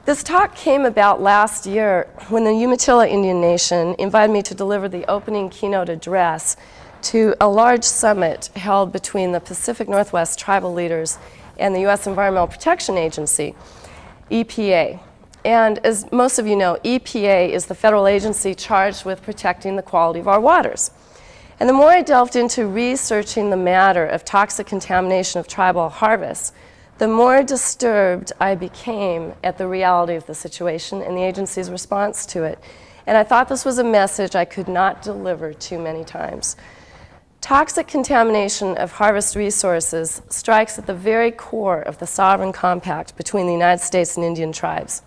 This talk came about last year when the Umatilla Indian Nation invited me to deliver the opening keynote address to a large summit held between the Pacific Northwest tribal leaders and the U.S. Environmental Protection Agency, EPA. And as most of you know, EPA is the federal agency charged with protecting the quality of our waters. And the more I delved into researching the matter of toxic contamination of tribal harvests, the more disturbed I became at the reality of the situation and the agency's response to it. And I thought this was a message I could not deliver too many times. Toxic contamination of harvest resources strikes at the very core of the sovereign compact between the United States and Indian tribes.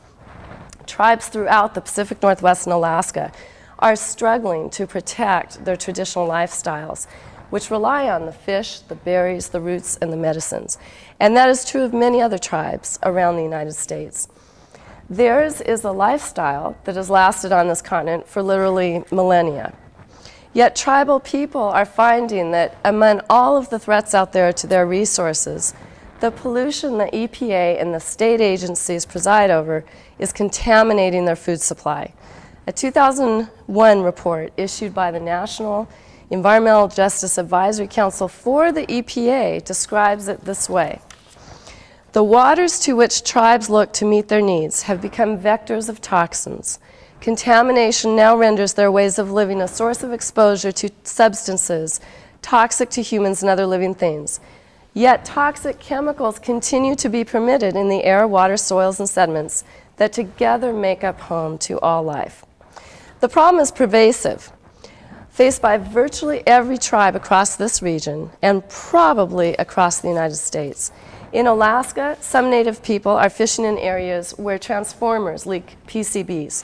Tribes throughout the Pacific Northwest and Alaska are struggling to protect their traditional lifestyles, which rely on the fish, the berries, the roots, and the medicines. And that is true of many other tribes around the United States. Theirs is a lifestyle that has lasted on this continent for literally millennia. Yet tribal people are finding that among all of the threats out there to their resources, the pollution the EPA and the state agencies preside over is contaminating their food supply. A 2001 report issued by the National Environmental Justice Advisory Council for the EPA describes it this way. The waters to which tribes look to meet their needs have become vectors of toxins. Contamination now renders their ways of living a source of exposure to substances toxic to humans and other living things. Yet toxic chemicals continue to be permitted in the air, water, soils, and sediments that together make up home to all life. The problem is pervasive, faced by virtually every tribe across this region and probably across the United States. In Alaska, some native people are fishing in areas where transformers leak PCBs.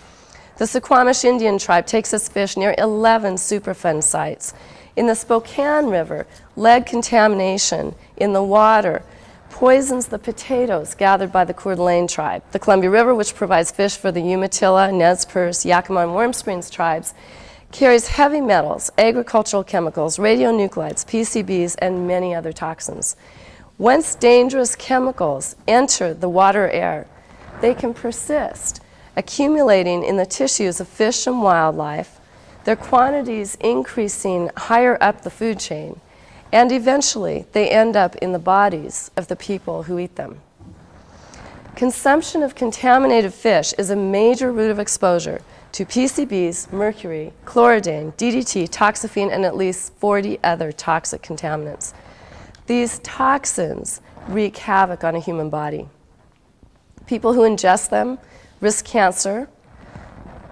The Suquamish Indian tribe takes its fish near 11 Superfund sites. In the Spokane River, lead contamination in the water poisons the potatoes gathered by the Coeur d'Alene tribe. The Columbia River, which provides fish for the Umatilla, Nez Perce, Yakima, and Warm Springs tribes, carries heavy metals, agricultural chemicals, radionuclides, PCBs, and many other toxins. Once dangerous chemicals enter the water or air, they can persist, accumulating in the tissues of fish and wildlife, their quantities increasing higher up the food chain, and eventually they end up in the bodies of the people who eat them. Consumption of contaminated fish is a major route of exposure to PCBs, mercury, chlorodyne, DDT, toxaphene, and at least 40 other toxic contaminants. These toxins wreak havoc on a human body. People who ingest them risk cancer,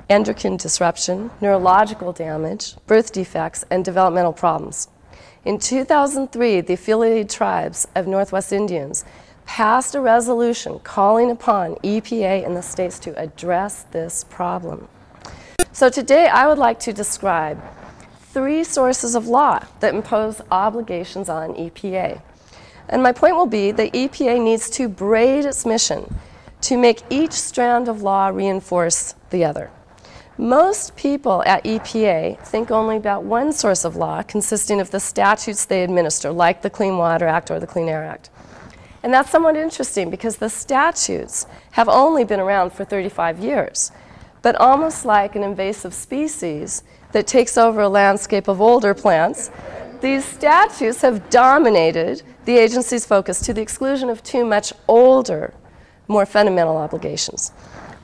endocrine disruption, neurological damage, birth defects, and developmental problems. In 2003, the affiliated tribes of Northwest Indians passed a resolution calling upon EPA and the states to address this problem. So today I would like to describe 3 sources of law that impose obligations on EPA. And my point will be that EPA needs to braid its mission to make each strand of law reinforce the other. Most people at EPA think only about one source of law consisting of the statutes they administer, like the Clean Water Act or the Clean Air Act. And that's somewhat interesting because the statutes have only been around for 35 years. But almost like an invasive species that takes over a landscape of older plants, these statutes have dominated the agency's focus to the exclusion of 2 much older, more fundamental obligations.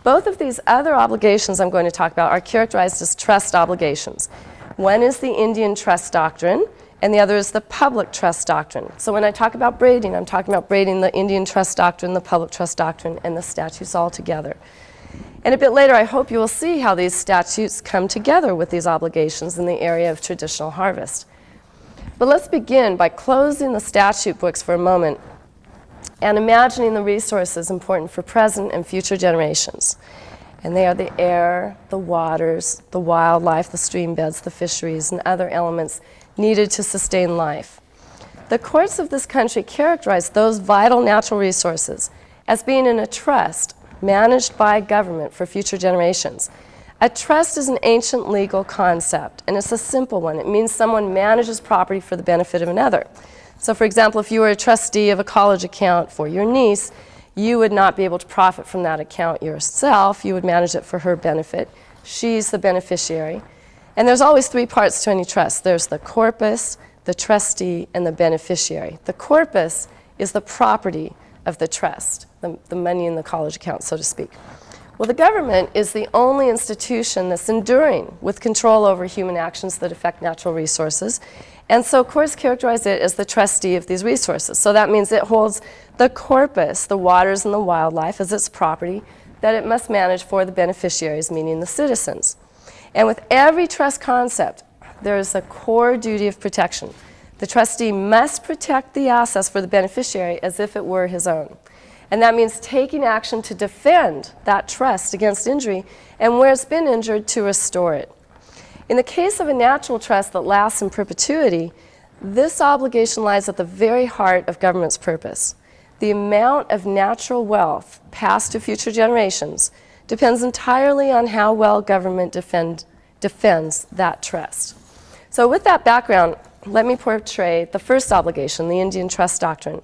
Both of these other obligations I'm going to talk about are characterized as trust obligations. One is the Indian Trust Doctrine, and the other is the Public Trust Doctrine. So when I talk about braiding, I'm talking about braiding the Indian Trust Doctrine, the Public Trust Doctrine, and the statutes all together. And a bit later, I hope you will see how these statutes come together with these obligations in the area of traditional harvest. But let's begin by closing the statute books for a moment and imagining the resources important for present and future generations. And they are the air, the waters, the wildlife, the stream beds, the fisheries, and other elements needed to sustain life. The courts of this country characterize those vital natural resources as being in a trust managed by government for future generations. A trust is an ancient legal concept, and it's a simple one. It means someone manages property for the benefit of another. So for example, if you were a trustee of a college account for your niece, You would not be able to profit from that account yourself. You would manage it for her benefit. She's the beneficiary. And there's always three parts to any trust. There's the corpus, the trustee, and the beneficiary. The corpus is the property of the trust, the money in the college account, so to speak. Well, the government is the only institution that's enduring with control over human actions that affect natural resources. And so courts characterize it as the trustee of these resources. So that means it holds the corpus, the waters and the wildlife, as its property that it must manage for the beneficiaries, meaning the citizens. And with every trust concept, there is a core duty of protection. The trustee must protect the assets for the beneficiary as if it were his own. And that means taking action to defend that trust against injury, and where it's been injured, to restore it. In the case of a natural trust that lasts in perpetuity, this obligation lies at the very heart of government's purpose. The amount of natural wealth passed to future generations depends entirely on how well government defends that trust. So with that background, let me portray the first obligation, the Indian Trust Doctrine.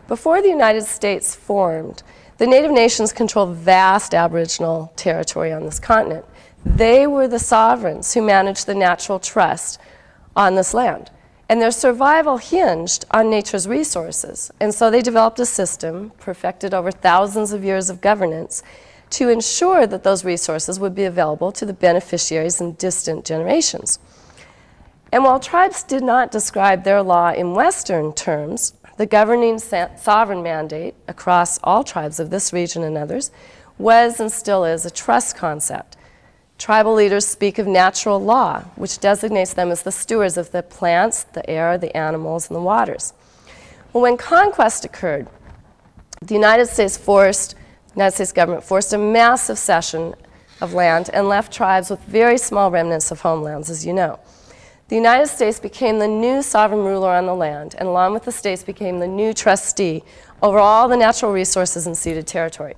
Before the United States formed, the Native nations controlled vast Aboriginal territory on this continent. They were the sovereigns who managed the natural trust on this land. And their survival hinged on nature's resources. And so they developed a system, perfected over thousands of years of governance, to ensure that those resources would be available to the beneficiaries in distant generations. And while tribes did not describe their law in Western terms, the governing sovereign mandate across all tribes of this region and others was and still is a trust concept. Tribal leaders speak of natural law, which designates them as the stewards of the plants, the air, the animals, and the waters. Well, when conquest occurred, the United States government forced a massive cession of land and left tribes with very small remnants of homelands, as you know. The United States became the new sovereign ruler on the land, and along with the states became the new trustee over all the natural resources in ceded territory.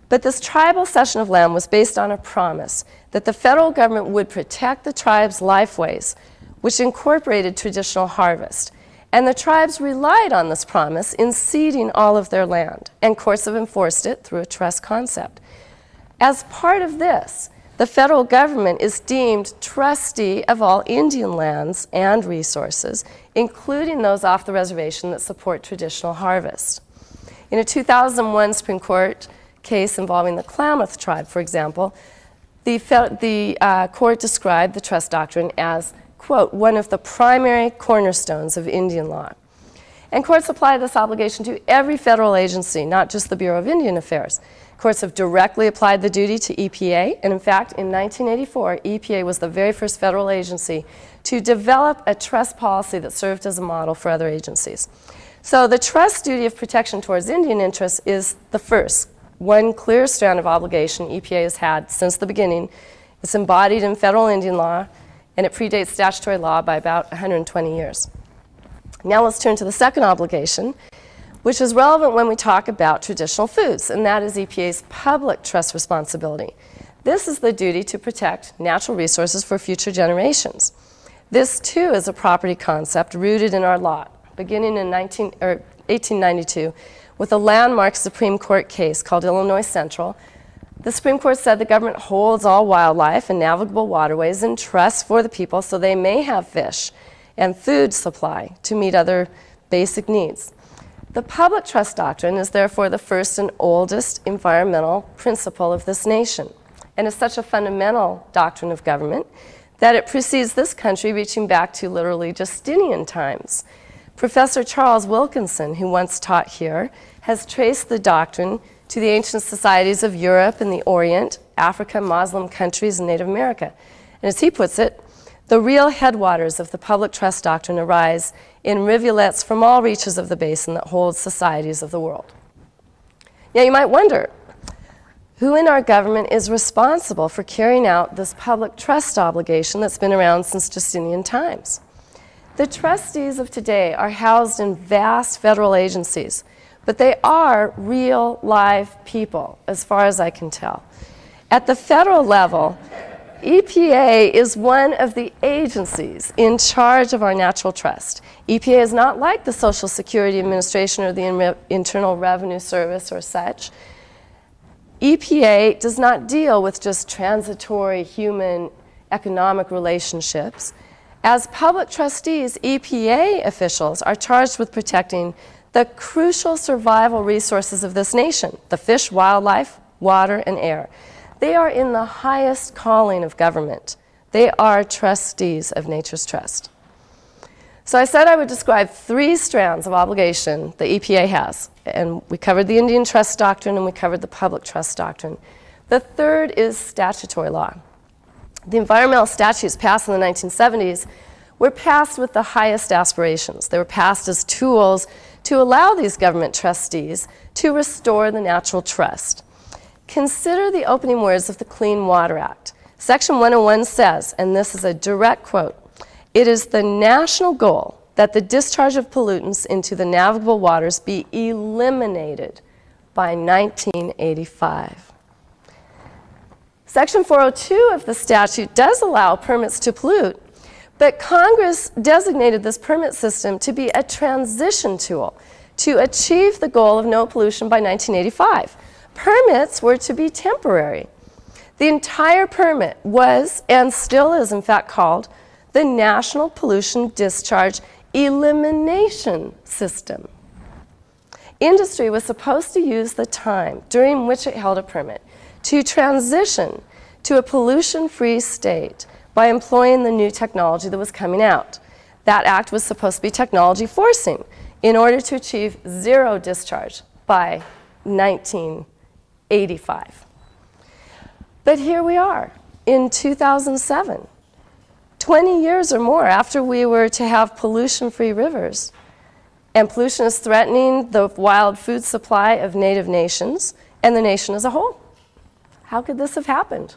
But this tribal cession of land was based on a promise that the federal government would protect the tribes' lifeways, which incorporated traditional harvest. And the tribes relied on this promise in ceding all of their land, and courts have enforced it through a trust concept. As part of this, the federal government is deemed trustee of all Indian lands and resources, including those off the reservation that support traditional harvest. In a 2001 Supreme Court case involving the Klamath tribe, for example, the court described the trust doctrine as, quote, one of the primary cornerstones of Indian law. And courts apply this obligation to every federal agency, not just the Bureau of Indian Affairs. Courts have directly applied the duty to EPA, and in fact, in 1984, EPA was the very first federal agency to develop a trust policy that served as a model for other agencies. So the trust duty of protection towards Indian interests is the first, one clear strand of obligation EPA has had since the beginning. It's embodied in federal Indian law, and it predates statutory law by about 120 years. Now let's turn to the second obligation, which is relevant when we talk about traditional foods, and that is EPA's public trust responsibility. This is the duty to protect natural resources for future generations. This, too, is a property concept rooted in our law, beginning in 1892 with a landmark Supreme Court case called Illinois Central. The Supreme Court said the government holds all wildlife and navigable waterways in trust for the people so they may have fish and food supply to meet other basic needs. The public trust doctrine is therefore the first and oldest environmental principle of this nation, and is such a fundamental doctrine of government that it precedes this country reaching back to literally Justinian times. Professor Charles Wilkinson, who once taught here, has traced the doctrine to the ancient societies of Europe and the Orient, Africa, Muslim countries, and Native America. And as he puts it, the real headwaters of the public trust doctrine arise in rivulets from all reaches of the basin that holds societies of the world. Now you might wonder, who in our government is responsible for carrying out this public trust obligation that's been around since Justinian times? The trustees of today are housed in vast federal agencies, but they are real, live people, as far as I can tell. At the federal level, EPA is one of the agencies in charge of our natural trust. EPA is not like the Social Security Administration or the Internal Revenue Service or such. EPA does not deal with just transitory human economic relationships. As public trustees, EPA officials are charged with protecting the crucial survival resources of this nation, the fish, wildlife, water, and air. They are in the highest calling of government. They are trustees of nature's trust. So I said I would describe 3 strands of obligation the EPA has. And we covered the Indian Trust Doctrine and we covered the Public Trust Doctrine. The third is statutory law. The environmental statutes passed in the 1970s were passed with the highest aspirations. They were passed as tools to allow these government trustees to restore the natural trust. Consider the opening words of the Clean Water Act. Section 101 says, and this is a direct quote, "It is the national goal that the discharge of pollutants into the navigable waters be eliminated by 1985. Section 402 of the statute does allow permits to pollute, but Congress designated this permit system to be a transition tool to achieve the goal of no pollution by 1985. Permits were to be temporary. The entire permit was, and still is in fact called, the National Pollution Discharge Elimination System. Industry was supposed to use the time during which it held a permit to transition to a pollution-free state by employing the new technology that was coming out. That act was supposed to be technology forcing in order to achieve zero discharge by 1985. But here we are in 2007, 20 years or more after we were to have pollution-free rivers. And pollution is threatening the wild food supply of native nations and the nation as a whole. How could this have happened?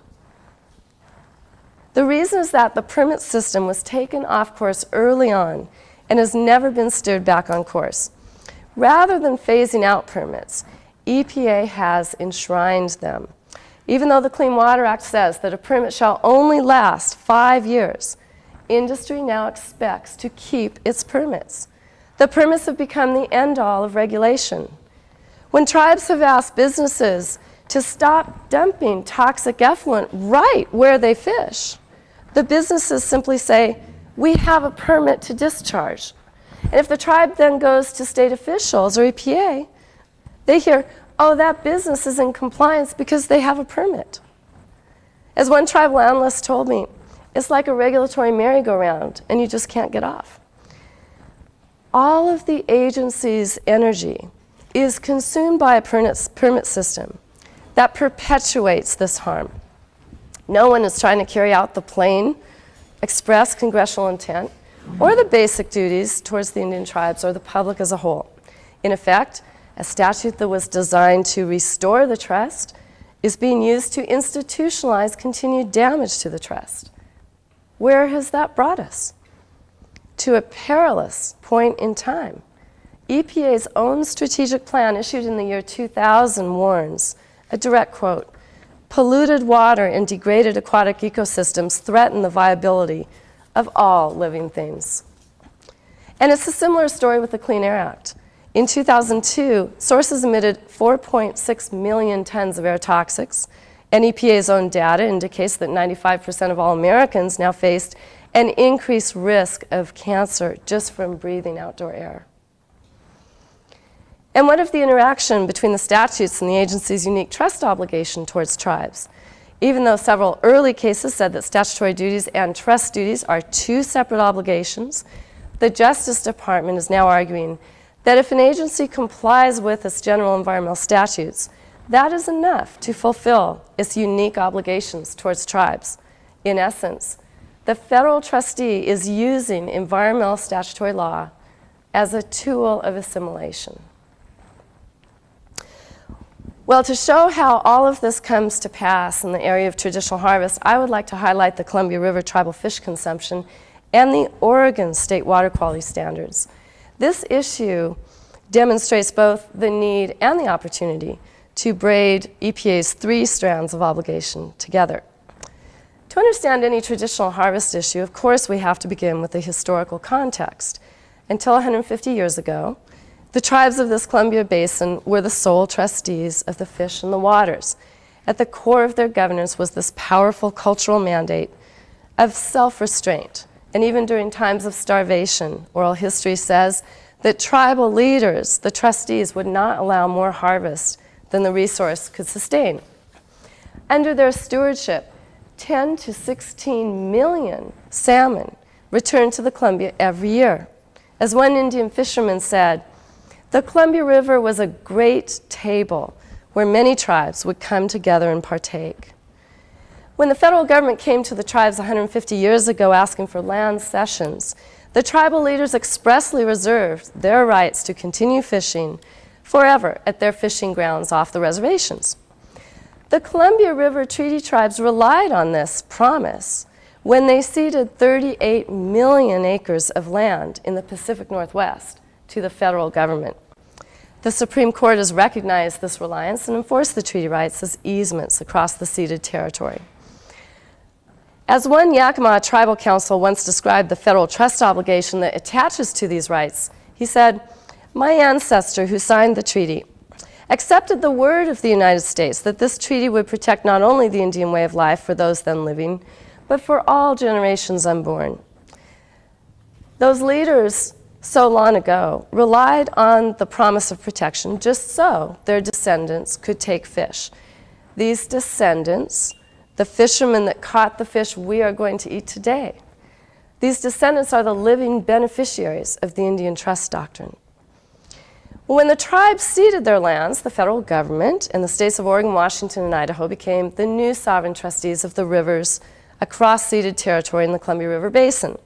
The reason is that the permit system was taken off course early on and has never been steered back on course. Rather than phasing out permits, EPA has enshrined them. Even though the Clean Water Act says that a permit shall only last 5 years, industry now expects to keep its permits. The permits have become the end-all of regulation. When tribes have asked businesses to stop dumping toxic effluent right where they fish, the businesses simply say, "We have a permit to discharge." And if the tribe then goes to state officials or EPA, they hear, "Oh, that business is in compliance because they have a permit." As one tribal analyst told me, it's like a regulatory merry-go-round and you just can't get off. All of the agency's energy is consumed by a permit system that perpetuates this harm. No one is trying to carry out the plain, express congressional intent or the basic duties towards the Indian tribes or the public as a whole. In effect, a statute that was designed to restore the trust is being used to institutionalize continued damage to the trust. Where has that brought us? To a perilous point in time. EPA's own strategic plan issued in the year 2000 warns, a direct quote, "Polluted water and degraded aquatic ecosystems threaten the viability of all living things." And it's a similar story with the Clean Air Act. In 2002, sources emitted 4.6 million tons of air toxics, and EPA's own data indicates that 95% of all Americans now faced an increased risk of cancer just from breathing outdoor air. And what of the interaction between the statutes and the agency's unique trust obligation towards tribes? Even though several early cases said that statutory duties and trust duties are 2 separate obligations, the Justice Department is now arguing that if an agency complies with its general environmental statutes, that is enough to fulfill its unique obligations towards tribes. In essence, the federal trustee is using environmental statutory law as a tool of assimilation. Well, to show how all of this comes to pass in the area of traditional harvest, I would like to highlight the Columbia River tribal fish consumption and the Oregon state water quality standards. This issue demonstrates both the need and the opportunity to braid EPA's 3 strands of obligation together. To understand any traditional harvest issue, of course, we have to begin with the historical context. Until 150 years ago, the tribes of this Columbia Basin were the sole trustees of the fish and the waters. At the core of their governance was this powerful cultural mandate of self-restraint. And even during times of starvation, oral history says that tribal leaders, the trustees, would not allow more harvest than the resource could sustain. Under their stewardship, 10 to 16 million salmon returned to the Columbia every year. As one Indian fisherman said, the Columbia River was a great table where many tribes would come together and partake. When the federal government came to the tribes 150 years ago asking for land cessions, the tribal leaders expressly reserved their rights to continue fishing forever at their fishing grounds off the reservations. The Columbia River Treaty Tribes relied on this promise when they ceded 38 million acres of land in the Pacific Northwest to the federal government. The Supreme Court has recognized this reliance and enforced the treaty rights as easements across the ceded territory. As one Yakima tribal council once described the federal trust obligation that attaches to these rights, he said, "My ancestor who signed the treaty accepted the word of the United States that this treaty would protect not only the Indian way of life for those then living, but for all generations unborn." Those leaders so long ago relied on the promise of protection just so their descendants could take fish. These descendants, the fishermen that caught the fish we are going to eat today, these descendants are the living beneficiaries of the Indian Trust Doctrine. When the tribes ceded their lands, the federal government and the states of Oregon, Washington, and Idaho became the new sovereign trustees of the rivers across ceded territory in the Columbia River Basin.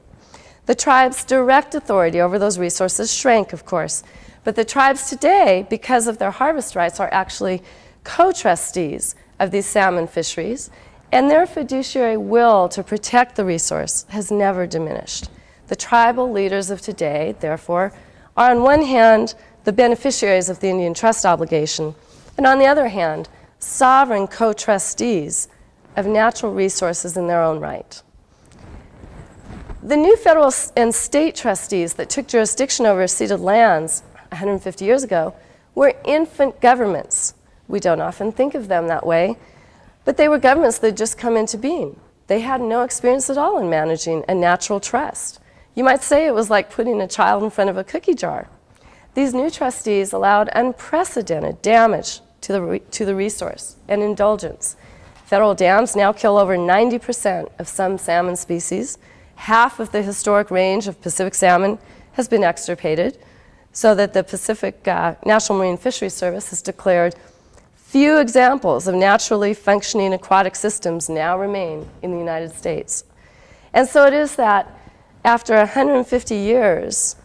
The tribes' direct authority over those resources shrank, of course, but the tribes today, because of their harvest rights, are actually co-trustees of these salmon fisheries, and their fiduciary will to protect the resource has never diminished. The tribal leaders of today, therefore, are on one hand the beneficiaries of the Indian Trust obligation, and on the other hand, sovereign co-trustees of natural resources in their own right. The new federal and state trustees that took jurisdiction over ceded lands 150 years ago were infant governments. We don't often think of them that way, but they were governments that had just come into being. They had no experience at all in managing a natural trust. You might say it was like putting a child in front of a cookie jar. These new trustees allowed unprecedented damage to the resource and indulgence. Federal dams now kill over 90% of some salmon species. Half of the historic range of Pacific salmon has been extirpated, so that the Pacific National Marine Fisheries Service has declared few examples of naturally functioning aquatic systems now remain in the United States. And so it is that after 150 years,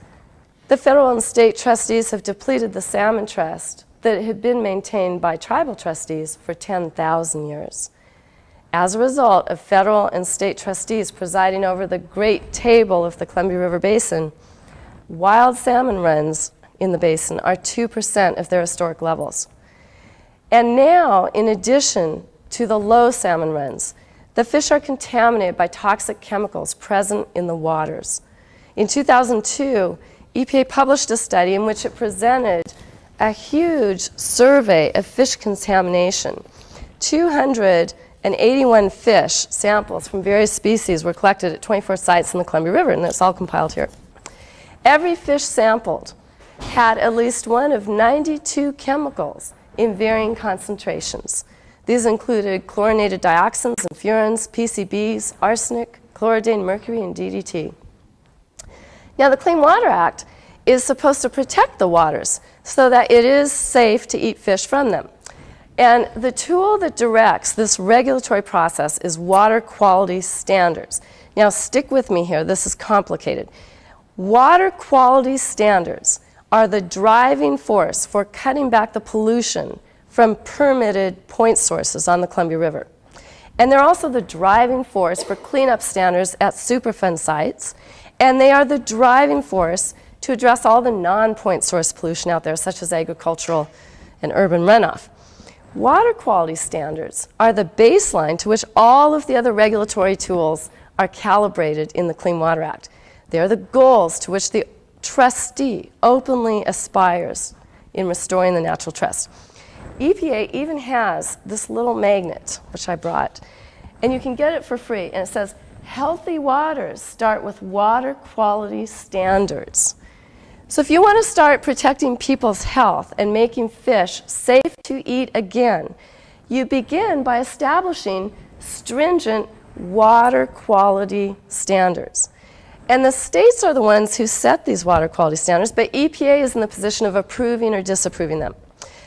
the federal and state trustees have depleted the salmon trust that had been maintained by tribal trustees for 10,000 years. As a result of federal and state trustees presiding over the great table of the Columbia River Basin, wild salmon runs in the basin are 2% of their historic levels. And now, in addition to the low salmon runs, the fish are contaminated by toxic chemicals present in the waters. In 2002, EPA published a study in which it presented a huge survey of fish contamination. 281 fish samples from various species were collected at 24 sites in the Columbia River, and that's all compiled here. Every fish sampled had at least one of 92 chemicals in varying concentrations. These included chlorinated dioxins and furans, PCBs, arsenic, chloridane, mercury, and DDT. Now, the Clean Water Act is supposed to protect the waters so that it is safe to eat fish from them. And the tool that directs this regulatory process is water quality standards. Now, stick with me here. This is complicated. Water quality standards are the driving force for cutting back the pollution from permitted point sources on the Columbia River. And they're also the driving force for cleanup standards at Superfund sites, and they are the driving force to address all the non-point source pollution out there, such as agricultural and urban runoff. Water quality standards are the baseline to which all of the other regulatory tools are calibrated in the Clean Water Act. They are the goals to which the trustee openly aspires in restoring the natural trust. EPA even has this little magnet, which I brought, and you can get it for free, and it says, healthy waters start with water quality standards. So if you want to start protecting people's health and making fish safe to eat again, you begin by establishing stringent water quality standards. And the states are the ones who set these water quality standards, but EPA is in the position of approving or disapproving them.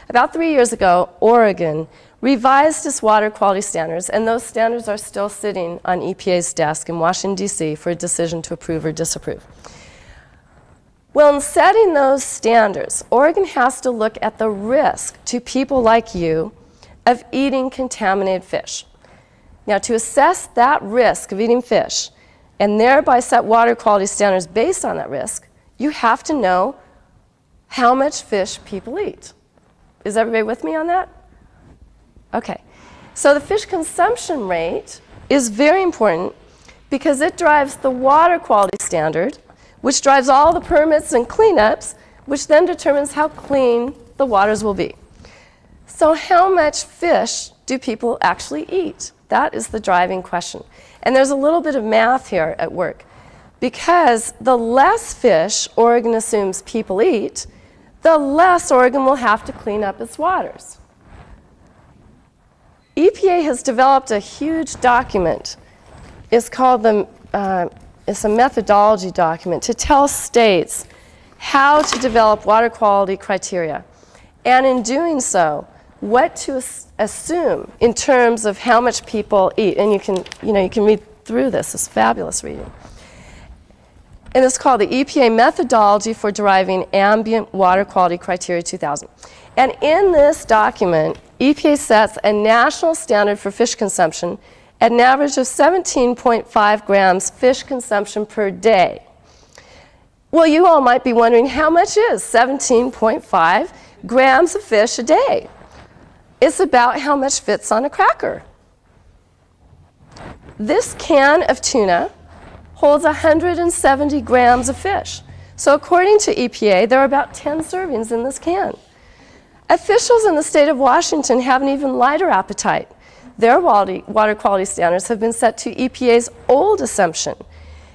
About 3 years ago, Oregon revised its water quality standards, and those standards are still sitting on EPA's desk in Washington, D.C. for a decision to approve or disapprove. Well, in setting those standards, Oregon has to look at the risk to people like you of eating contaminated fish. Now, to assess that risk of eating fish and thereby set water quality standards based on that risk, you have to know how much fish people eat. Is everybody with me on that? Okay. So the fish consumption rate is very important because it drives the water quality standard, which drives all the permits and cleanups, which then determines how clean the waters will be. So how much fish do people actually eat? That is the driving question. And there's a little bit of math here at work. Because the less fish Oregon assumes people eat, the less Oregon will have to clean up its waters. EPA has developed a huge document. It's called it's a methodology document to tell states how to develop water quality criteria. And in doing so, what to assume in terms of how much people eat. And you can read through this. It's fabulous reading. And it's called the EPA Methodology for Deriving Ambient Water Quality Criteria 2000. And in this document, EPA sets a national standard for fish consumption at an average of 17.5 grams fish consumption per day. Well, you all might be wondering, how much is 17.5 grams of fish a day? It's about how much fits on a cracker. This can of tuna holds 170 grams of fish. So according to EPA, there are about 10 servings in this can. Officials in the state of Washington have an even lighter appetite. Their water quality standards have been set to EPA's old assumption,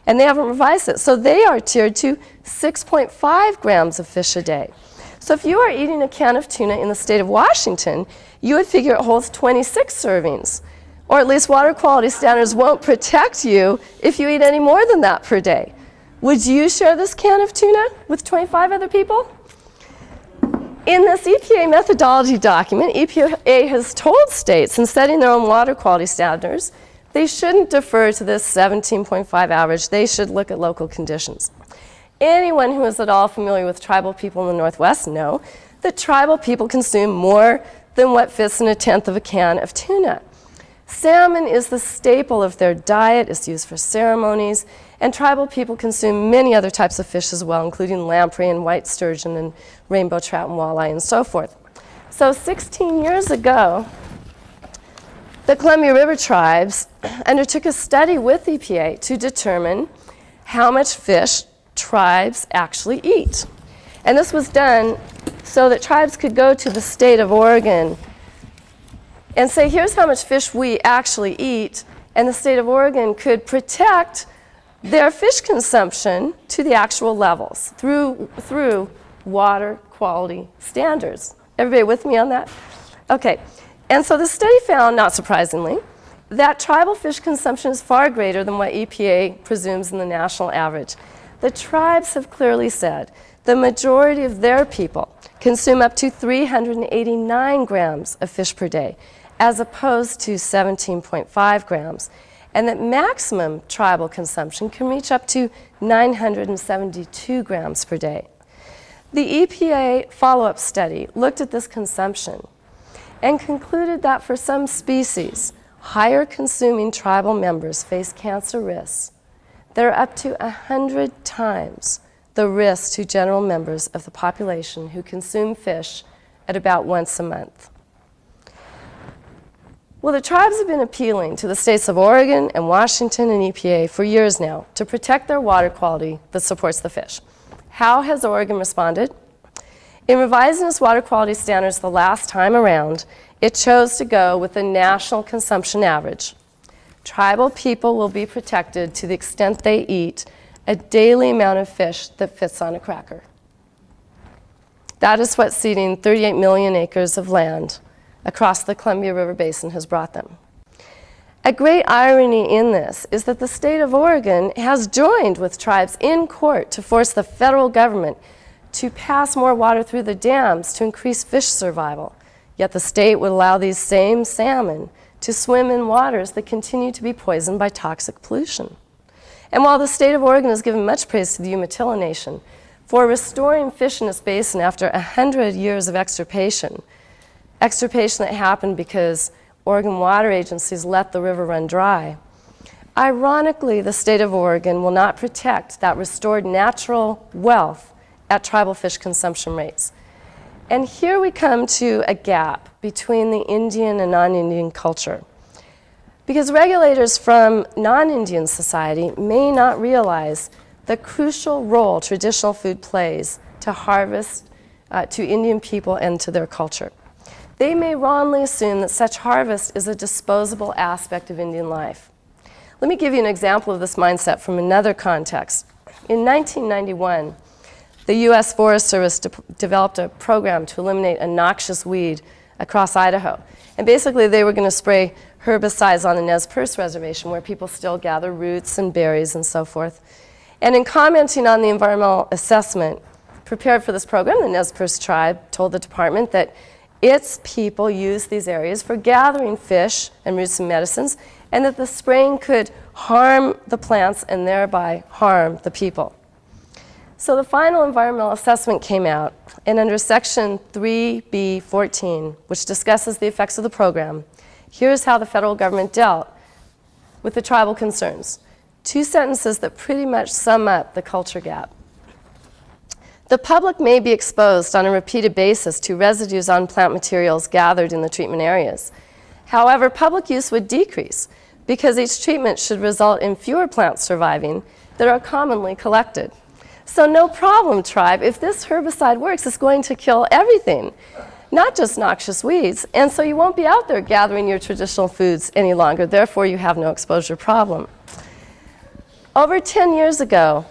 and they haven't revised it. So they are tiered to 6.5 grams of fish a day. So if you are eating a can of tuna in the state of Washington, you would figure it holds 26 servings. Or at least water quality standards won't protect you if you eat any more than that per day. Would you share this can of tuna with 25 other people? In this EPA methodology document, EPA has told states in setting their own water quality standards, they shouldn't defer to this 17.5 average. They should look at local conditions. Anyone who is at all familiar with tribal people in the Northwest know that tribal people consume more than what fits in a tenth of a can of tuna. Salmon is the staple of their diet. It's used for ceremonies. And tribal people consume many other types of fish as well, including lamprey and white sturgeon and rainbow trout and walleye and so forth. So 16 years ago, the Columbia River tribes undertook a study with EPA to determine how much fish tribes actually eat. And this was done so that tribes could go to the state of Oregon and say, here's how much fish we actually eat, and the state of Oregon could protect their fish consumption to the actual levels through water quality standards. Everybody with me on that? Okay. And so the study found, not surprisingly, that tribal fish consumption is far greater than what EPA presumes in the national average. The tribes have clearly said the majority of their people consume up to 389 grams of fish per day, as opposed to 17.5 grams. And that maximum tribal consumption can reach up to 972 grams per day. The EPA follow-up study looked at this consumption and concluded that for some species, higher consuming tribal members face cancer risks that are up to 100 times the risk to general members of the population who consume fish at about once a month. Well, the tribes have been appealing to the states of Oregon and Washington and EPA for years now to protect their water quality that supports the fish. How has Oregon responded? In revising its water quality standards the last time around, it chose to go with the national consumption average. Tribal people will be protected to the extent they eat a daily amount of fish that fits on a cracker. That is what ceding 38 million acres of land across the Columbia River Basin has brought them. A great irony in this is that the state of Oregon has joined with tribes in court to force the federal government to pass more water through the dams to increase fish survival. Yet the state would allow these same salmon to swim in waters that continue to be poisoned by toxic pollution. And while the state of Oregon has given much praise to the Umatilla Nation for restoring fish in this basin after 100 years of extirpation that happened because Oregon water agencies let the river run dry, ironically, the state of Oregon will not protect that restored natural wealth at tribal fish consumption rates. And here we come to a gap between the Indian and non-Indian culture. Because regulators from non-Indian society may not realize the crucial role traditional food plays to harvest to Indian people and to their culture. They may wrongly assume that such harvest is a disposable aspect of Indian life. Let me give you an example of this mindset from another context. In 1991, the U.S. Forest Service developed a program to eliminate a noxious weed across Idaho. And basically, they were going to spray herbicides on the Nez Perce Reservation, where people still gather roots and berries and so forth. And in commenting on the environmental assessment prepared for this program, the Nez Perce tribe told the department that its people use these areas for gathering fish and roots and medicines, and that the spraying could harm the plants and thereby harm the people. So the final environmental assessment came out, and under Section 3B14, which discusses the effects of the program, here's how the federal government dealt with the tribal concerns. Two sentences that pretty much sum up the culture gap. The public may be exposed on a repeated basis to residues on plant materials gathered in the treatment areas. However, public use would decrease because each treatment should result in fewer plants surviving that are commonly collected. So no problem, tribe. If this herbicide works, it's going to kill everything, not just noxious weeds. And so you won't be out there gathering your traditional foods any longer. Therefore, you have no exposure problem. Over 10 years ago,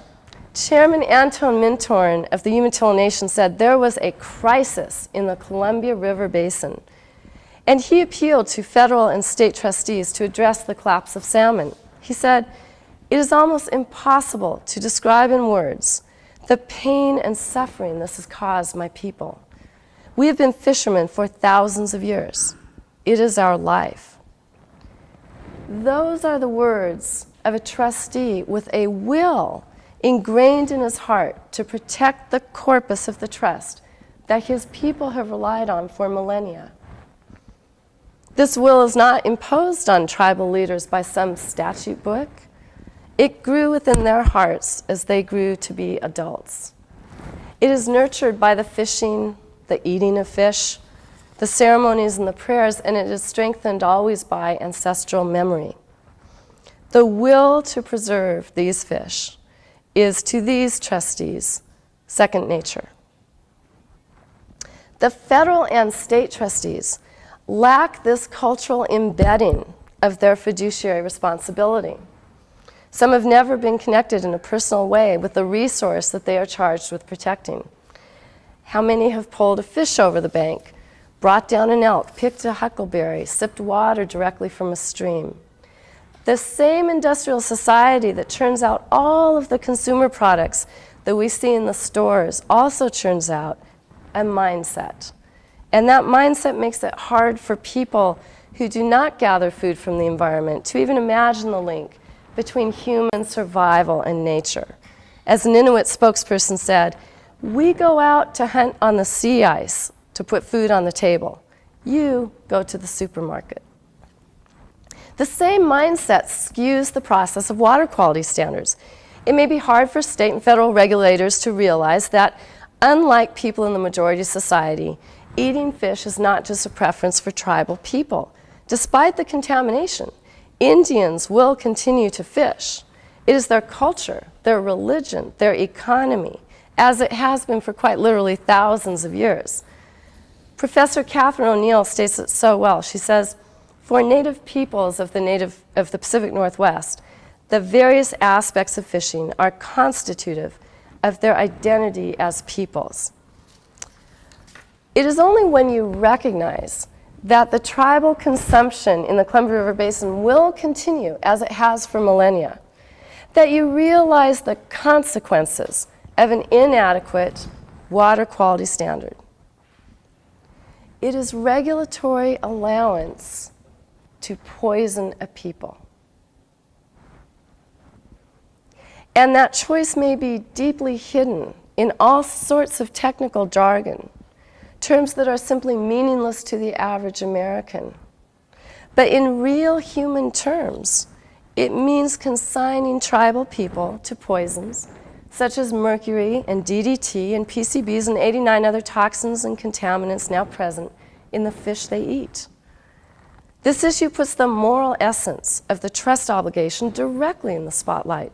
Chairman Anton Mintorn of the Umatilla Nation said there was a crisis in the Columbia River Basin. And he appealed to federal and state trustees to address the collapse of salmon. He said, "It is almost impossible to describe in words the pain and suffering this has caused my people. We have been fishermen for thousands of years. It is our life." Those are the words of a trustee with a will ingrained in his heart to protect the corpus of the trust that his people have relied on for millennia. This will is not imposed on tribal leaders by some statute book. It grew within their hearts as they grew to be adults. It is nurtured by the fishing, the eating of fish, the ceremonies and the prayers, and it is strengthened always by ancestral memory. The will to preserve these fish is to these trustees second nature. The federal and state trustees lack this cultural embedding of their fiduciary responsibility. Some have never been connected in a personal way with the resource that they are charged with protecting. How many have pulled a fish over the bank, brought down an elk, picked a huckleberry, sipped water directly from a stream? The same industrial society that churns out all of the consumer products that we see in the stores also churns out a mindset. And that mindset makes it hard for people who do not gather food from the environment to even imagine the link between human survival and nature. As an Inuit spokesperson said, "We go out to hunt on the sea ice to put food on the table. You go to the supermarket." The same mindset skews the process of water quality standards. It may be hard for state and federal regulators to realize that, unlike people in the majority society, eating fish is not just a preference for tribal people. Despite the contamination, Indians will continue to fish. It is their culture, their religion, their economy, as it has been for quite literally thousands of years. Professor Catherine O'Neill states it so well. She says, for native peoples of the Pacific Northwest, the various aspects of fishing are constitutive of their identity as peoples. It is only when you recognize that the tribal consumption in the Columbia River Basin will continue as it has for millennia, that you realize the consequences of an inadequate water quality standard. It is regulatory allowance to poison a people. And that choice may be deeply hidden in all sorts of technical jargon, terms that are simply meaningless to the average American. But in real human terms, it means consigning tribal people to poisons such as mercury and DDT and PCBs and 89 other toxins and contaminants now present in the fish they eat. This issue puts the moral essence of the trust obligation directly in the spotlight.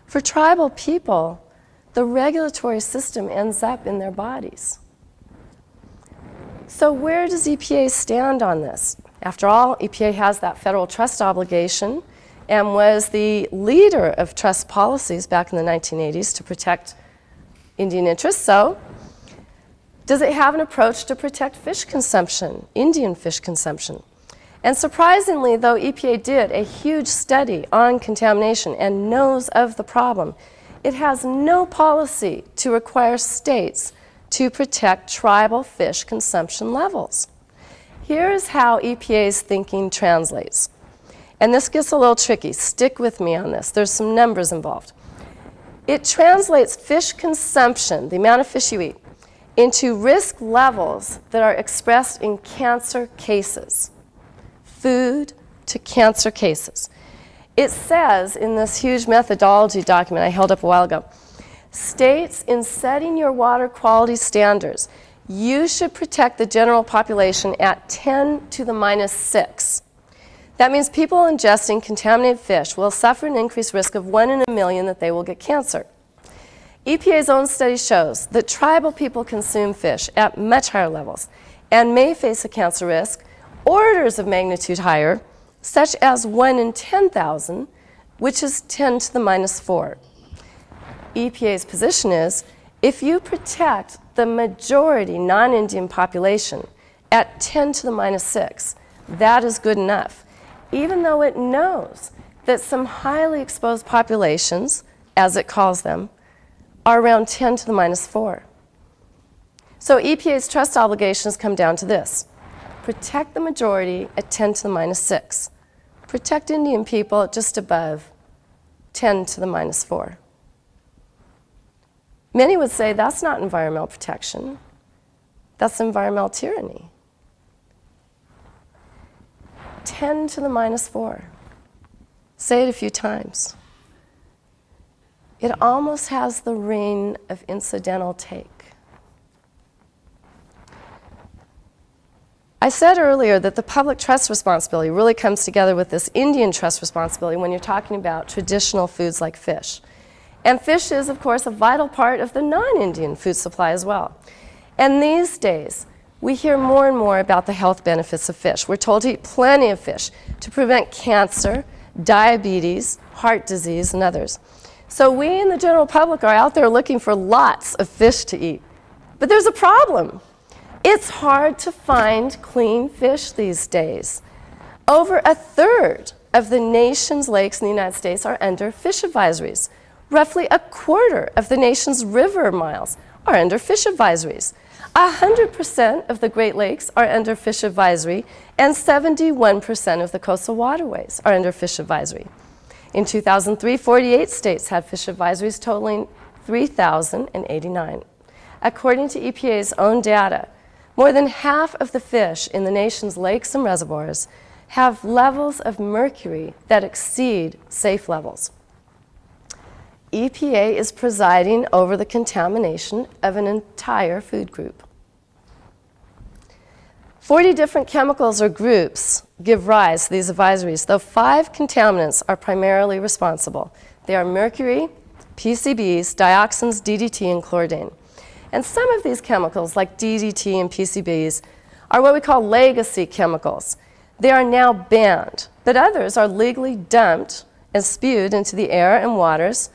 For tribal people, the regulatory system ends up in their bodies. So where does EPA stand on this? After all, EPA has that federal trust obligation and was the leader of trust policies back in the 1980s to protect Indian interests. So does it have an approach to protect fish consumption, Indian fish consumption? And surprisingly, though EPA did a huge study on contamination and knows of the problem, it has no policy to require states to protect tribal fish consumption levels. Here's how EPA's thinking translates. And this gets a little tricky. Stick with me on this. There's some numbers involved. It translates fish consumption, the amount of fish you eat, into risk levels that are expressed in cancer cases. Food to cancer cases. It says in this huge methodology document I held up a while ago, states, in setting your water quality standards, you should protect the general population at 10 to the minus 6. That means people ingesting contaminated fish will suffer an increased risk of 1 in a million that they will get cancer. EPA's own study shows that tribal people consume fish at much higher levels and may face a cancer risk orders of magnitude higher, such as 1 in 10,000, which is 10 to the minus 4. EPA's position is, if you protect the majority non-Indian population at 10 to the minus 6, that is good enough, even though it knows that some highly exposed populations, as it calls them, are around 10 to the minus 4. So EPA's trust obligations come down to this. Protect the majority at 10 to the minus 6. Protect Indian people at just above 10 to the minus 4. Many would say that's not environmental protection. That's environmental tyranny. 10 to the minus 4. Say it a few times. It almost has the ring of incidental take. I said earlier that the public trust responsibility really comes together with this Indian trust responsibility when you're talking about traditional foods like fish. And fish is, of course, a vital part of the non-Indian food supply as well. And these days, we hear more and more about the health benefits of fish. We're told to eat plenty of fish to prevent cancer, diabetes, heart disease, and others. So we in the general public are out there looking for lots of fish to eat. But there's a problem. It's hard to find clean fish these days. Over a third of the nation's lakes in the United States are under fish advisories. Roughly a quarter of the nation's river miles are under fish advisories. 100% of the Great Lakes are under fish advisory, and 71% of the coastal waterways are under fish advisory. In 2003, 48 states had fish advisories totaling 3,089. According to EPA's own data, more than half of the fish in the nation's lakes and reservoirs have levels of mercury that exceed safe levels. EPA is presiding over the contamination of an entire food group. 40 different chemicals or groups give rise to these advisories, though 5 contaminants are primarily responsible. They are mercury, PCBs, dioxins, DDT, and chlordane. And some of these chemicals, like DDT and PCBs, are what we call legacy chemicals. They are now banned, but others are legally dumped and spewed into the air and waters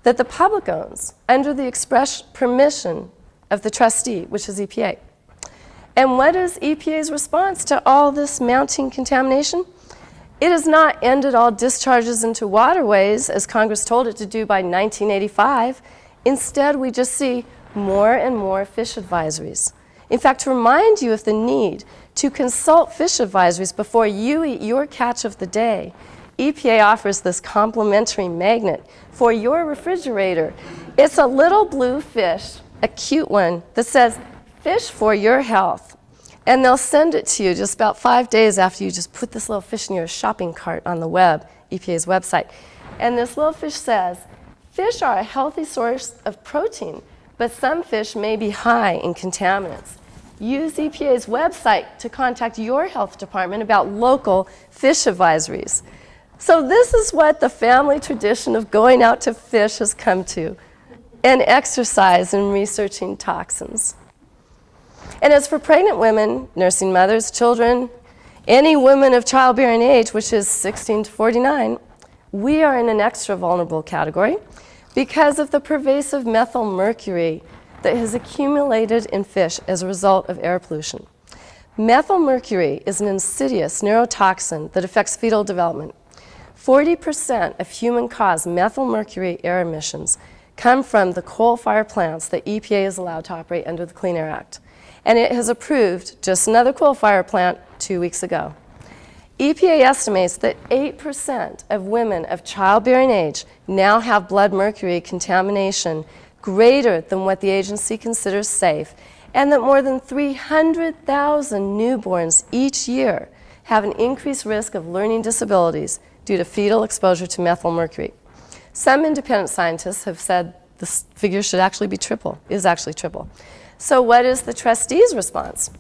that the public owns under the express permission of the trustee, which is EPA. And what is EPA's response to all this mounting contamination? It has not ended all discharges into waterways, as Congress told it to do by 1985. Instead, we just see more and more fish advisories. In fact, to remind you of the need to consult fish advisories before you eat your catch of the day, EPA offers this complimentary magnet for your refrigerator. It's a little blue fish, a cute one, that says, "Fish for your health." And they'll send it to you just about 5 days after you just put this little fish in your shopping cart on the web, EPA's website. And this little fish says, "Fish are a healthy source of protein, but some fish may be high in contaminants." Use EPA's website to contact your health department about local fish advisories. So this is what the family tradition of going out to fish has come to, and exercise in researching toxins. And as for pregnant women, nursing mothers, children, any women of childbearing age, which is 16 to 49, we are in an extra vulnerable category because of the pervasive methylmercury that has accumulated in fish as a result of air pollution. Methylmercury is an insidious neurotoxin that affects fetal development. 40% of human-caused methylmercury air emissions come from the coal-fired plants that EPA is allowed to operate under the Clean Air Act. And it has approved just another coal-fired plant 2 weeks ago. EPA estimates that 8% of women of childbearing age now have blood mercury contamination greater than what the agency considers safe, and that more than 300,000 newborns each year have an increased risk of learning disabilities due to fetal exposure to methylmercury. Some independent scientists have said this figure should actually be triple, is actually triple. So what is the trustee's response?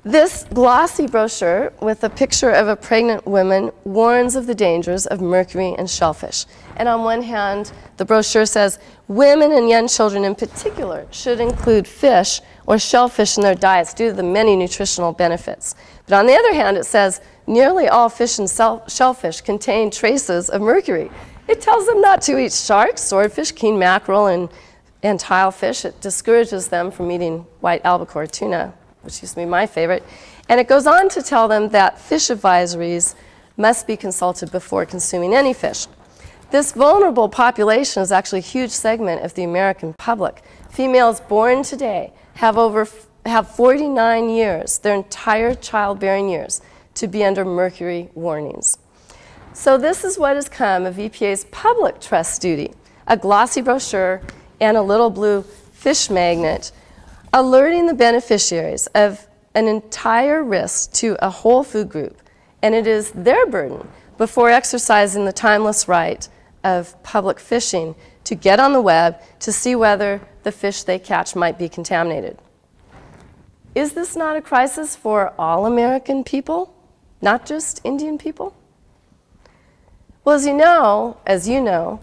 This glossy brochure with a picture of a pregnant woman warns of the dangers of mercury and shellfish. And on one hand, the brochure says women and young children in particular should include fish or shellfish in their diets due to the many nutritional benefits. But on the other hand, it says nearly all fish and shellfish contain traces of mercury. It tells them not to eat sharks, swordfish, king mackerel, and tilefish. It discourages them from eating white albacore tuna, which used to be my favorite. And it goes on to tell them that fish advisories must be consulted before consuming any fish. This vulnerable population is actually a huge segment of the American public. Females born today have 49 years, their entire childbearing years, to be under mercury warnings. So this is what has come of EPA's public trust duty, a glossy brochure and a little blue fish magnet, alerting the beneficiaries of an entire risk to a whole food group, and it is their burden before exercising the timeless right of public fishing to get on the web to see whether the fish they catch might be contaminated. Is this not a crisis for all American people, not just Indian people? Well, as you know,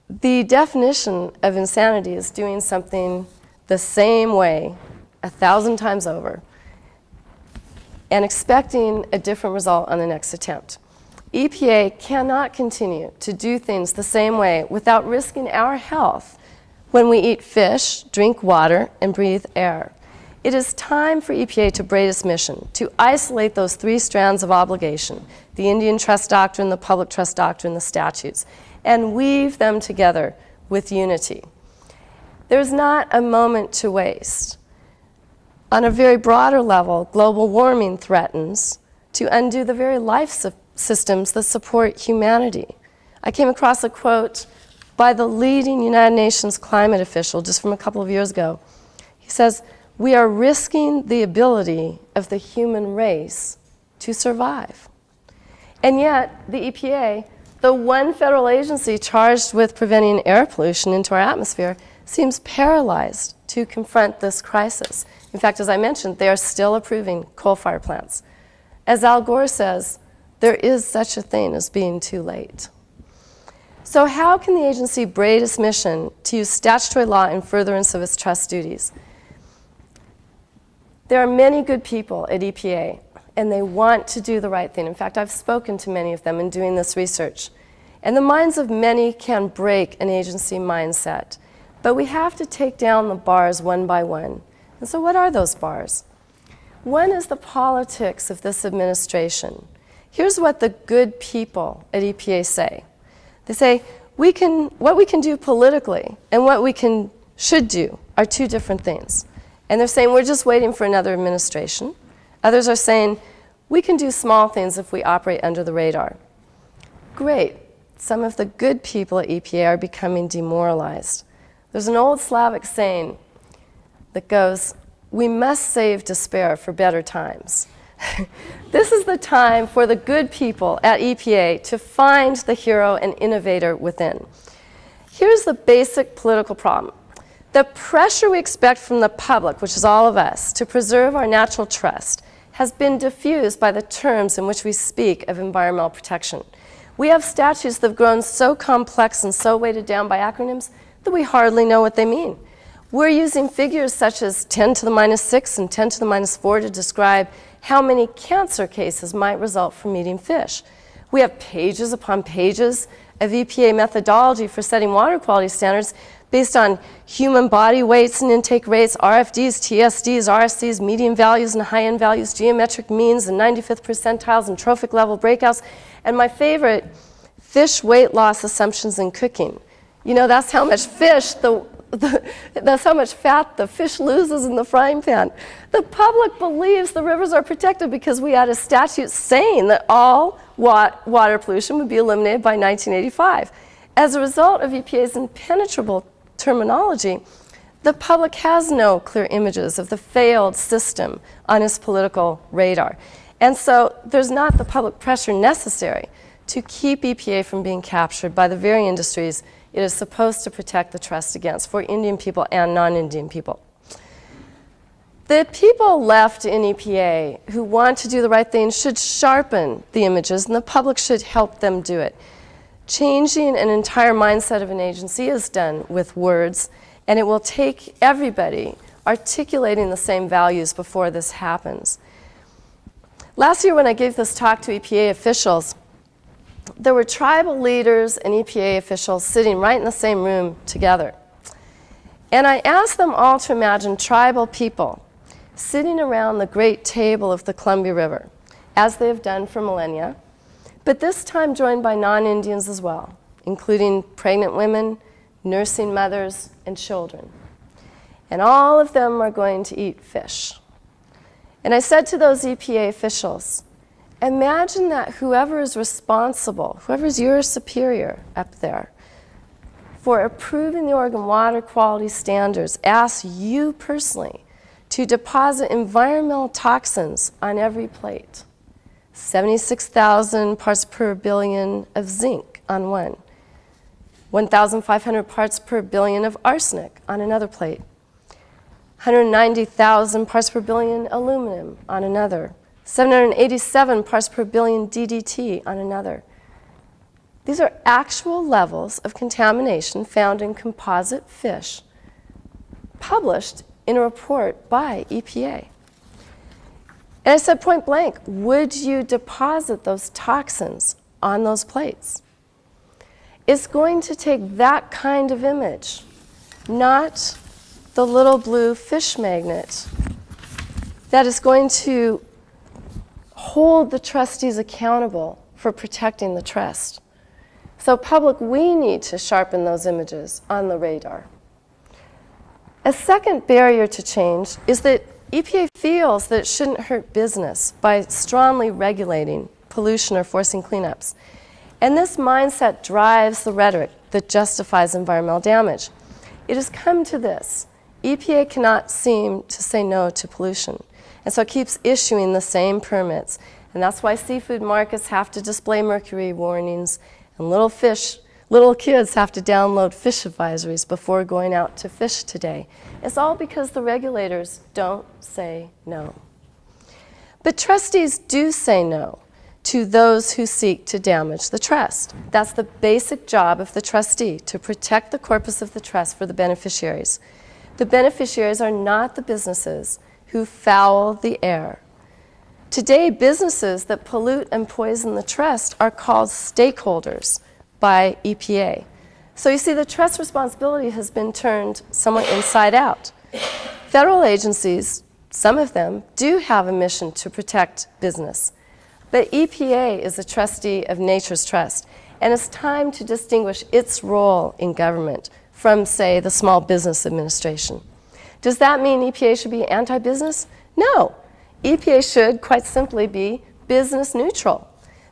the definition of insanity is doing something the same way 1,000 times over and expecting a different result on the next attempt. EPA cannot continue to do things the same way without risking our health when we eat fish, drink water, and breathe air. It is time for EPA to break its mission, to isolate those 3 strands of obligation, the Indian Trust Doctrine, the Public Trust Doctrine, the statutes, and weave them together with unity. There's not a moment to waste. On a very broader level, global warming threatens to undo the very life systems that support humanity. I came across a quote by the leading United Nations climate official just from a couple of years ago. He says, "We are risking the ability of the human race to survive." And yet, the EPA, the one federal agency charged with preventing air pollution into our atmosphere, seems paralyzed to confront this crisis. In fact, as I mentioned, they are still approving coal-fired plants. As Al Gore says, there is such a thing as being too late. So how can the agency braid its mission to use statutory law in furtherance of its trust duties? There are many good people at EPA, and they want to do the right thing. In fact, I've spoken to many of them in doing this research. And the minds of many can break an agency mindset. But we have to take down the bars one by one. And so what are those bars? One is the politics of this administration. Here's what the good people at EPA say. They say, what we can do politically and what we should do are two different things. And they're saying, we're just waiting for another administration. Others are saying, we can do small things if we operate under the radar. Great. Some of the good people at EPA are becoming demoralized. There's an old Slavic saying that goes, we must save despair for better times. This is the time for the good people at EPA to find the hero and innovator within. Here's the basic political problem. The pressure we expect from the public, which is all of us, to preserve our natural trust has been diffused by the terms in which we speak of environmental protection. We have statutes that have grown so complex and so weighted down by acronyms that we hardly know what they mean. We're using figures such as 10 to the minus 6 and 10 to the minus 4 to describe how many cancer cases might result from eating fish. We have pages upon pages of EPA methodology for setting water quality standards based on human body weights and intake rates, RFDs, TSDs, RSCs, median values and high-end values, geometric means and 95th percentiles and trophic level breakouts. And my favorite, fish weight loss assumptions in cooking. You know, that's how much fish, that's how much fat the fish loses in the frying pan. The public believes the rivers are protected because we had a statute saying that all water pollution would be eliminated by 1985. As a result of EPA's impenetrable terminology, the public has no clear images of the failed system on its political radar. And so there's not the public pressure necessary to keep EPA from being captured by the very industries it is supposed to protect the trust against for Indian people and non-Indian people. The people left in EPA who want to do the right thing should sharpen the images, and the public should help them do it. Changing an entire mindset of an agency is done with words, and it will take everybody articulating the same values before this happens. Last year when I gave this talk to EPA officials, there were tribal leaders and EPA officials sitting right in the same room together. And I asked them all to imagine tribal people sitting around the great table of the Columbia River, as they have done for millennia, but this time joined by non-Indians as well, including pregnant women, nursing mothers, and children. And all of them are going to eat fish. And I said to those EPA officials, imagine that whoever is responsible, whoever's your superior up there, for approving the Oregon water quality standards, asks you personally to deposit environmental toxins on every plate. 76,000 parts per billion of zinc on one, 1,500 parts per billion of arsenic on another plate, 190,000 parts per billion aluminum on another, 787 parts per billion DDT on another. These are actual levels of contamination found in composite fish, published in a report by EPA. And I said point blank, would you deposit those toxins on those plates? It's going to take that kind of image, not the little blue fish magnet, that is going to hold the trustees accountable for protecting the trust. So public, we need to sharpen those images on the radar. A second barrier to change is that EPA feels that it shouldn't hurt business by strongly regulating pollution or forcing cleanups. And this mindset drives the rhetoric that justifies environmental damage. It has come to this. EPA cannot seem to say no to pollution. And so it keeps issuing the same permits. And that's why seafood markets have to display mercury warnings, and little little kids have to download fish advisories before going out to fish today. It's all because the regulators don't say no. But trustees do say no to those who seek to damage the trust. That's the basic job of the trustee, to protect the corpus of the trust for the beneficiaries. The beneficiaries are not the businesses who foul the air. Today, businesses that pollute and poison the trust are called stakeholders by EPA. So you see, the trust responsibility has been turned somewhat inside out. Federal agencies, some of them, do have a mission to protect business. But EPA is a trustee of nature's trust, and it's time to distinguish its role in government from, say, the Small Business Administration. Does that mean EPA should be anti-business? No. EPA should, quite simply, be business neutral.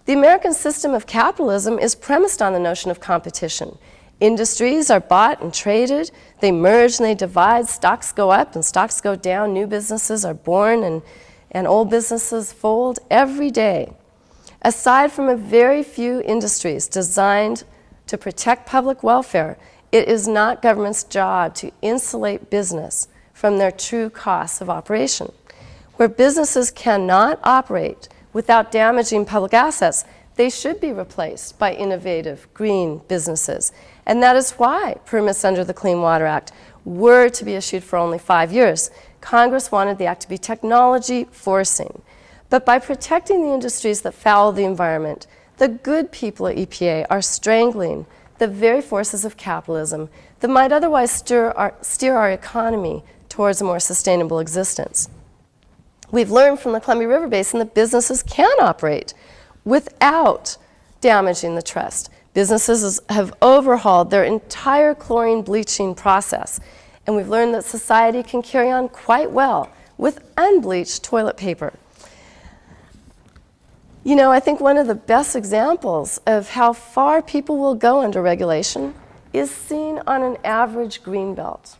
The American system of capitalism is premised on the notion of competition. Industries are bought and traded, they merge and they divide, stocks go up and stocks go down, new businesses are born and old businesses fold every day. Aside from a very few industries designed to protect public welfare, it is not government's job to insulate business from their true costs of operation. Where businesses cannot operate without damaging public assets, they should be replaced by innovative green businesses. And that is why permits under the Clean Water Act were to be issued for only 5 years. Congress wanted the act to be technology forcing. But by protecting the industries that foul the environment, the good people at EPA are strangling the very forces of capitalism that might otherwise steer our economy towards a more sustainable existence. We've learned from the Columbia River Basin that businesses can operate without damaging the trust. Businesses have overhauled their entire chlorine bleaching process, and we've learned that society can carry on quite well with unbleached toilet paper. You know, I think one of the best examples of how far people will go under regulation is seen on an average greenbelt.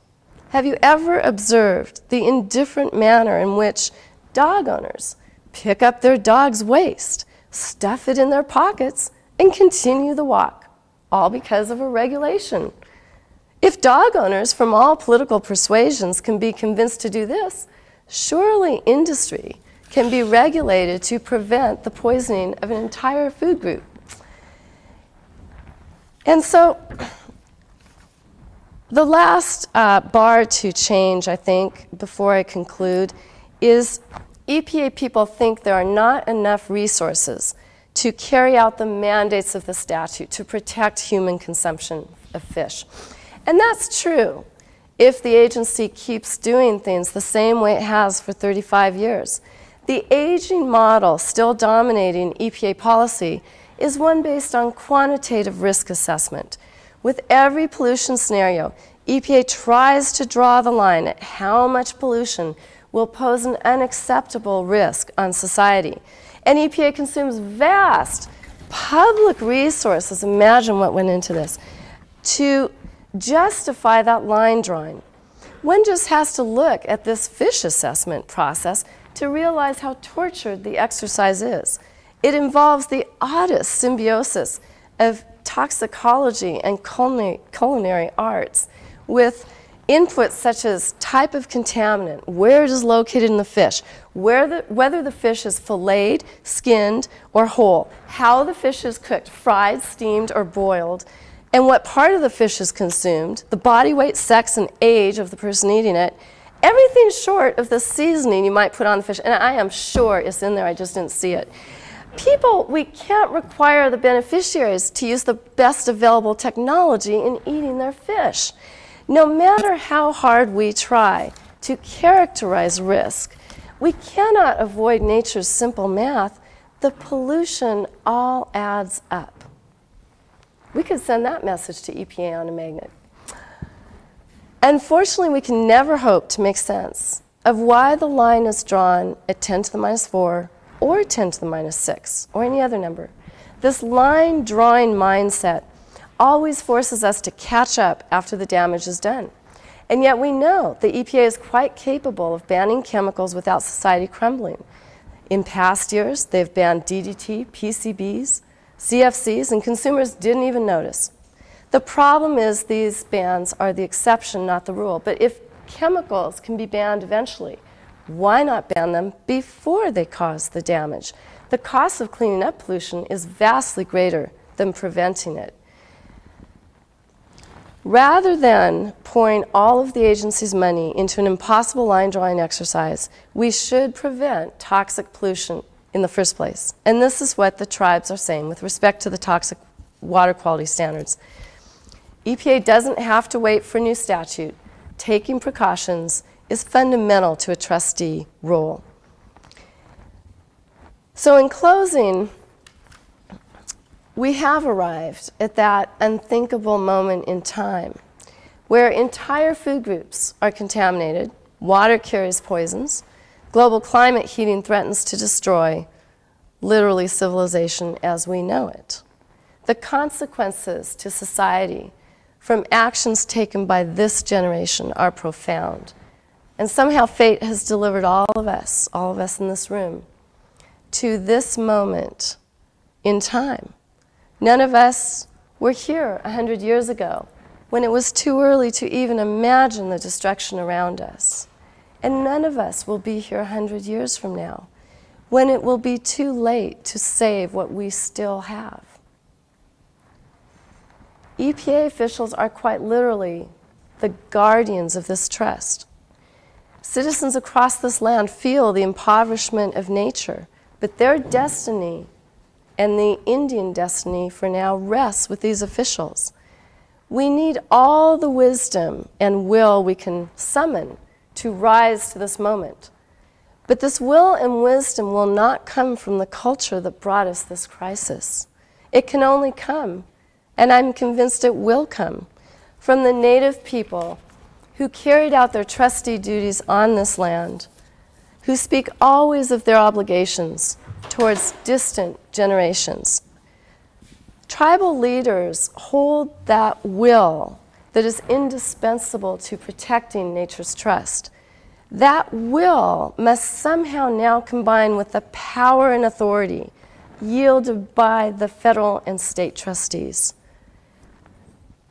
Have you ever observed the indifferent manner in which dog owners pick up their dog's waste, stuff it in their pockets, and continue the walk, all because of a regulation? If dog owners from all political persuasions can be convinced to do this, surely industry can be regulated to prevent the poisoning of an entire food group. And so the last bar to change, I think, before I conclude, is EPA people think there are not enough resources to carry out the mandates of the statute to protect human consumption of fish. And that's true if the agency keeps doing things the same way it has for 35 years. The aging model still dominating EPA policy is one based on quantitative risk assessment. With every pollution scenario, EPA tries to draw the line at how much pollution will pose an unacceptable risk on society. And EPA consumes vast public resources, imagine what went into this, to justify that line drawing. One just has to look at this fish assessment process to realize how tortured the exercise is. It involves the oddest symbiosis of toxicology and culinary arts with inputs such as type of contaminant, where it is located in the fish, whether the fish is filleted, skinned, or whole, how the fish is cooked, fried, steamed, or boiled, and what part of the fish is consumed, the body weight, sex, and age of the person eating it, everything short of the seasoning you might put on the fish, and I am sure it's in there, I just didn't see it. People, we can't require the beneficiaries to use the best available technology in eating their fish. No matter how hard we try to characterize risk, we cannot avoid nature's simple math. The pollution all adds up. We could send that message to EPA on a magnet. Unfortunately, we can never hope to make sense of why the line is drawn at 10 to the minus 4 or 10 to the minus 6 or any other number. This line drawing mindset always forces us to catch up after the damage is done. And yet we know the EPA is quite capable of banning chemicals without society crumbling. In past years, they've banned DDT, PCBs, CFCs, and consumers didn't even notice. The problem is these bans are the exception, not the rule. But if chemicals can be banned eventually, why not ban them before they cause the damage? The cost of cleaning up pollution is vastly greater than preventing it. Rather than pouring all of the agency's money into an impossible line-drawing exercise, we should prevent toxic pollution in the first place. And this is what the tribes are saying with respect to the toxic water quality standards. EPA doesn't have to wait for a new statute. Taking precautions is fundamental to a trustee role. So in closing, we have arrived at that unthinkable moment in time where entire food groups are contaminated, water carries poisons, global climate heating threatens to destroy literally civilization as we know it. The consequences to society from actions taken by this generation are profound. And somehow fate has delivered all of us in this room, to this moment in time. None of us were here 100 years ago when it was too early to even imagine the destruction around us. And none of us will be here 100 years from now when it will be too late to save what we still have. EPA officials are quite literally the guardians of this trust. Citizens across this land feel the impoverishment of nature, but their destiny and the Indian destiny for now rests with these officials. We need all the wisdom and will we can summon to rise to this moment. But this will and wisdom will not come from the culture that brought us this crisis. It can only come, and I'm convinced it will come, from the native people who carried out their trustee duties on this land, who speak always of their obligations towards distant generations. Tribal leaders hold that will that is indispensable to protecting nature's trust. That will must somehow now combine with the power and authority yielded by the federal and state trustees.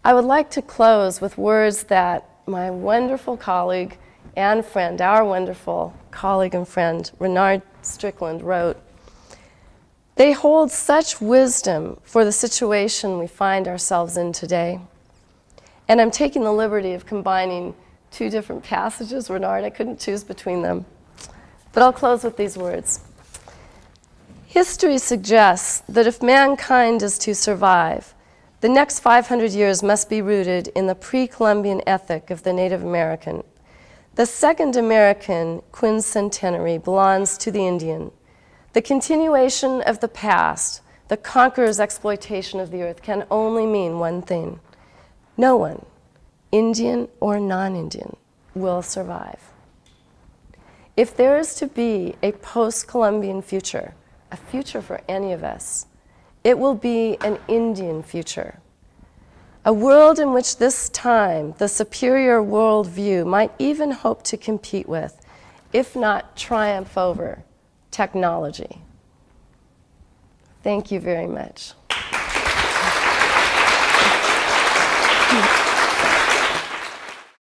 I would like to close with words that my wonderful colleague and friend, our wonderful colleague and friend, Renard Strickland, wrote. They hold such wisdom for the situation we find ourselves in today. And I'm taking the liberty of combining two different passages, Renard. I couldn't choose between them. But I'll close with these words. History suggests that if mankind is to survive, the next 500 years must be rooted in the pre-Columbian ethic of the Native American. The second American quincentenary belongs to the Indian. The continuation of the past, the conqueror's exploitation of the earth, can only mean one thing. No one, Indian or non-Indian, will survive. If there is to be a post-Columbian future, a future for any of us, it will be an Indian future. A world in which this time the superior worldview might even hope to compete with, if not triumph over, technology. Thank you very much.